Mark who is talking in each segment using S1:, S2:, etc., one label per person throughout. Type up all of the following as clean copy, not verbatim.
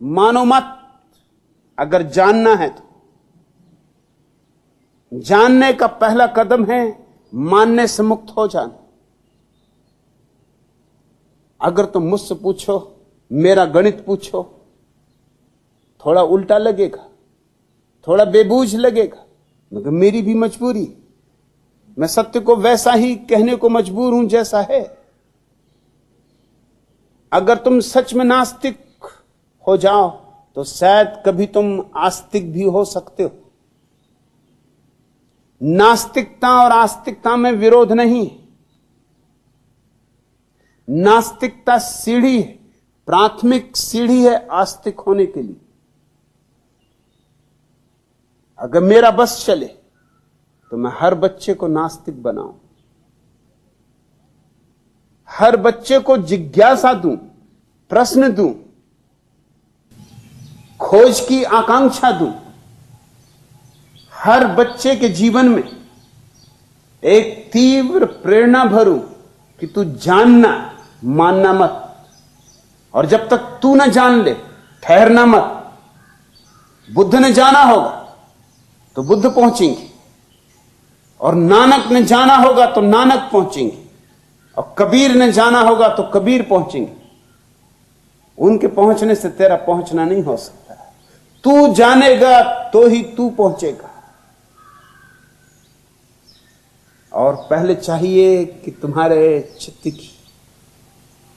S1: मानो मत। अगर जानना है तो जानने का पहला कदम है मानने से मुक्त हो जाना। अगर तुम मुझसे पूछो, मेरा गणित पूछो, थोड़ा उल्टा लगेगा, थोड़ा बेबूझ लगेगा, मगर मेरी भी मजबूरी, मैं सत्य को वैसा ही कहने को मजबूर हूं जैसा है। अगर तुम सच में नास्तिक हो जाओ तो शायद कभी तुम आस्तिक भी हो सकते हो। नास्तिकता और आस्तिकता में विरोध नहीं। नास्तिकता सीढ़ी है, प्राथमिक सीढ़ी है आस्तिक होने के लिए। अगर मेरा बस चले तो मैं हर बच्चे को नास्तिक बनाऊं, हर बच्चे को जिज्ञासा दूं, प्रश्न दूं, खोज की आकांक्षा दूं, हर बच्चे के जीवन में एक तीव्र प्रेरणा भरूं कि तू जानना, मानना मत, और जब तक तू न जान ले ठहरना मत। बुद्ध ने जाना होगा तो बुद्ध पहुंचेंगे, और नानक ने जाना होगा तो नानक पहुंचेंगे, और कबीर ने जाना होगा तो कबीर पहुंचेंगे। उनके पहुंचने से तेरा पहुंचना नहीं हो सकता। तू जानेगा तो ही तू पहुंचेगा। और पहले चाहिए कि तुम्हारे चित्त की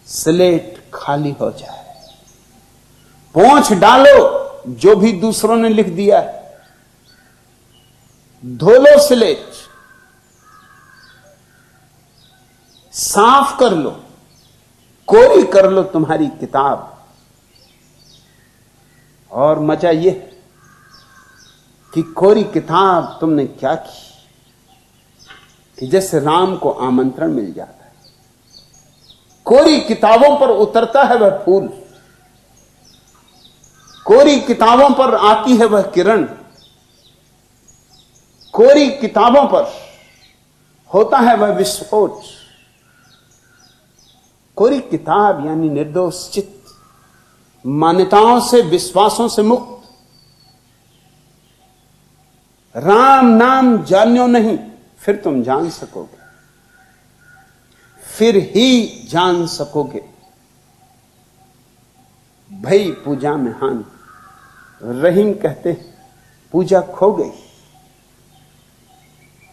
S1: स्लेट खाली हो जाए। पोंछ डालो जो भी दूसरों ने लिख दिया है, धो लो स्लेट, साफ कर लो, कोरी कर लो तुम्हारी किताब। और मजा यह कि कोरी किताब तुमने क्या की कि जैसे राम को आमंत्रण मिल जाता है। कोरी किताबों पर उतरता है वह फूल, कोरी किताबों पर आती है वह किरण, कोरी किताबों पर होता है वह विस्फोट। कोरी किताब यानी निर्दोष चित्त, मान्यताओं से, विश्वासों से मुक्त। राम नाम जानियो नहीं, फिर तुम जान सकोगे, फिर ही जान सकोगे। भई पूजा में हानि, रहीम कहते पूजा खो गई,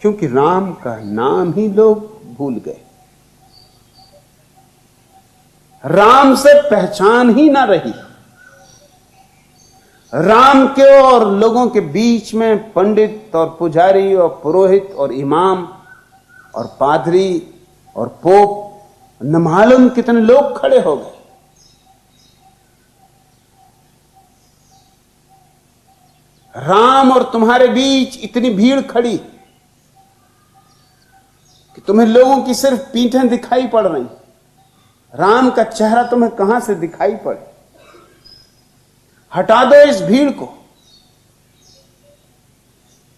S1: क्योंकि राम का नाम ही लोग भूल गए। राम से पहचान ही ना रही। राम के और लोगों के बीच में पंडित और पुजारी और पुरोहित और इमाम और पादरी और पोप न मालूम कितने लोग खड़े हो गए। राम और तुम्हारे बीच इतनी भीड़ खड़ी कि तुम्हें लोगों की सिर्फ पीठें दिखाई पड़ रही, राम का चेहरा तुम्हें कहां से दिखाई पड़े। हटा दो इस भीड़ को।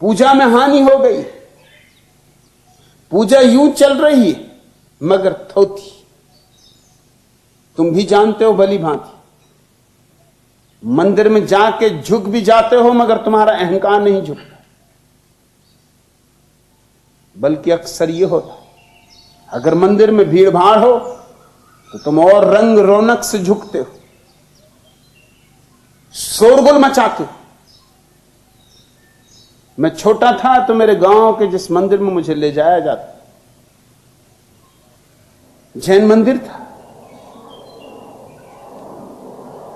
S1: पूजा में हानि हो गई। पूजा यूं चल रही है मगर थोथी। तुम भी जानते हो भली भांति। मंदिर में जाके झुक भी जाते हो मगर तुम्हारा अहंकार नहीं झुकता, बल्कि अक्सर यह होता है अगर मंदिर में भीड़ भाड़ हो तो तुम और रंग रौनक से झुकते हो, शोरगुल मचाते हो। मैं छोटा था तो मेरे गांव के जिस मंदिर में मुझे ले जाया जाता, जैन मंदिर था।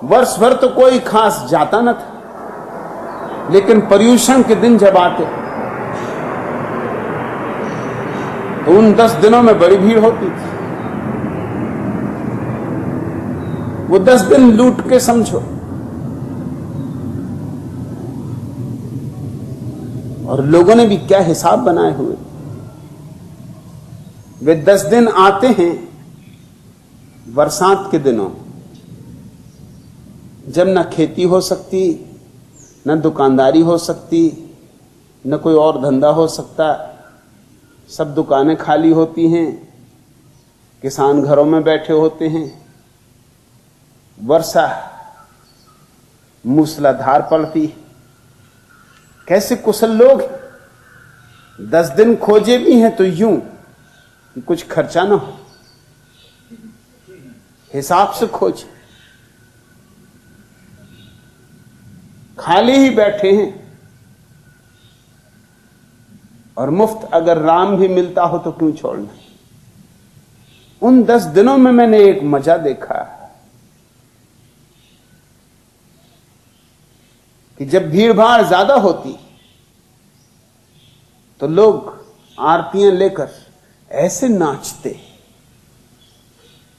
S1: वर्ष भर तो कोई खास जाता न था, लेकिन पर्युषण के दिन जब आते तो उन 10 दिनों में बड़ी भीड़ होती थी। वो 10 दिन लूट के समझो। और लोगों ने भी क्या हिसाब बनाए हुए। वे 10 दिन आते हैं बरसात के दिनों, जब न खेती हो सकती, न दुकानदारी हो सकती, न कोई और धंधा हो सकता, सब दुकानें खाली होती हैं, किसान घरों में बैठे होते हैं। वर्षा मूसलाधार पड़ती है। कैसे कुशल लोग हैं। 10 दिन खोजे भी हैं तो यूं कि कुछ खर्चा ना हो, हिसाब से खोजे। खाली ही बैठे हैं और मुफ्त अगर राम भी मिलता हो तो क्यों छोड़ना। उन 10 दिनों में मैंने एक मजा देखा कि जब भीड़ भाड़ ज्यादा होती तो लोग आरतियां लेकर ऐसे नाचते।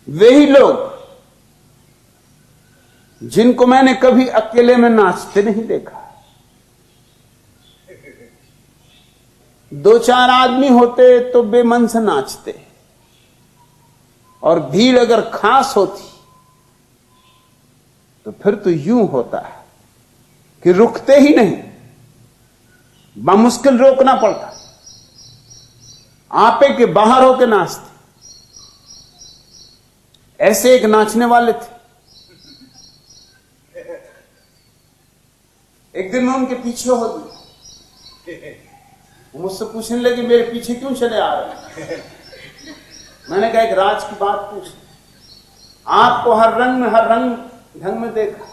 S1: वे ही लोग जिनको मैंने कभी अकेले में नाचते नहीं देखा। 2-4 आदमी होते तो बेमन से नाचते, और भीड़ अगर खास होती तो फिर तो यूं होता है कि रुकते ही नहीं, बामुश्किल रोकना पड़ता, आपे के बाहर होकर नाचते। ऐसे एक नाचने वाले थे। एक दिन मैं उनके पीछे हो गया, वो मुझसे पूछने लगे मेरे पीछे क्यों चले आ रहे। मैंने कहा एक राज की बात पूछ, आपको हर रंग ढंग में देखा।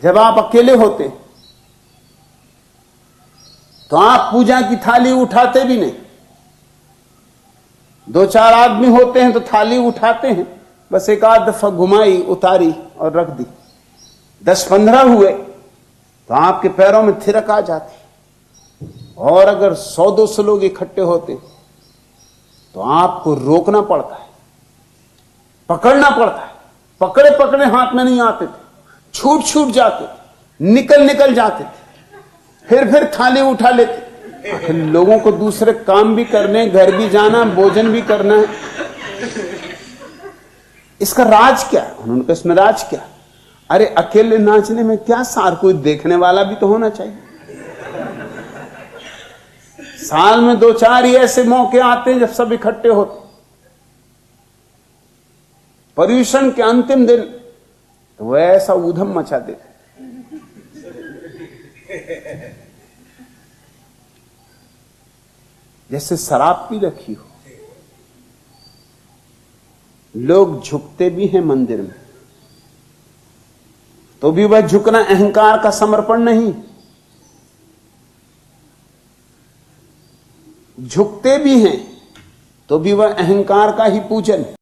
S1: जब आप अकेले होते तो आप पूजा की थाली उठाते भी नहीं। 2-4 आदमी होते हैं तो थाली उठाते हैं, बस एक आध दफा घुमाई, उतारी और रख दी। 10-15 हुए तो आपके पैरों में थिरक आ जाती। और अगर 100-200 लोग इकट्ठे होते तो आपको रोकना पड़ता है, पकड़ना पड़ता है। पकड़े पकड़े हाथ में नहीं आते थे, छूट जाते थे, निकल जाते थे, फिर थाली उठा लेते। आखिर लोगों को दूसरे काम भी करने, घर भी जाना, भोजन भी करना है। इसका राज क्या है? उन्होंने कहा इसमें राज क्या? अरे अकेले नाचने में क्या सार, कोई देखने वाला भी तो होना चाहिए। साल में 2-4 ही ऐसे मौके आते हैं जब सब इकट्ठे होते। पर्यूषण के अंतिम दिन तो वो ऐसा ऊधम मचा देते जैसे शराब पी रखी हो। लोग झुकते भी हैं मंदिर में, तो भी वह झुकना अहंकार का समर्पण नहीं। झुकते भी हैं तो भी वह अहंकार का ही पूजन है।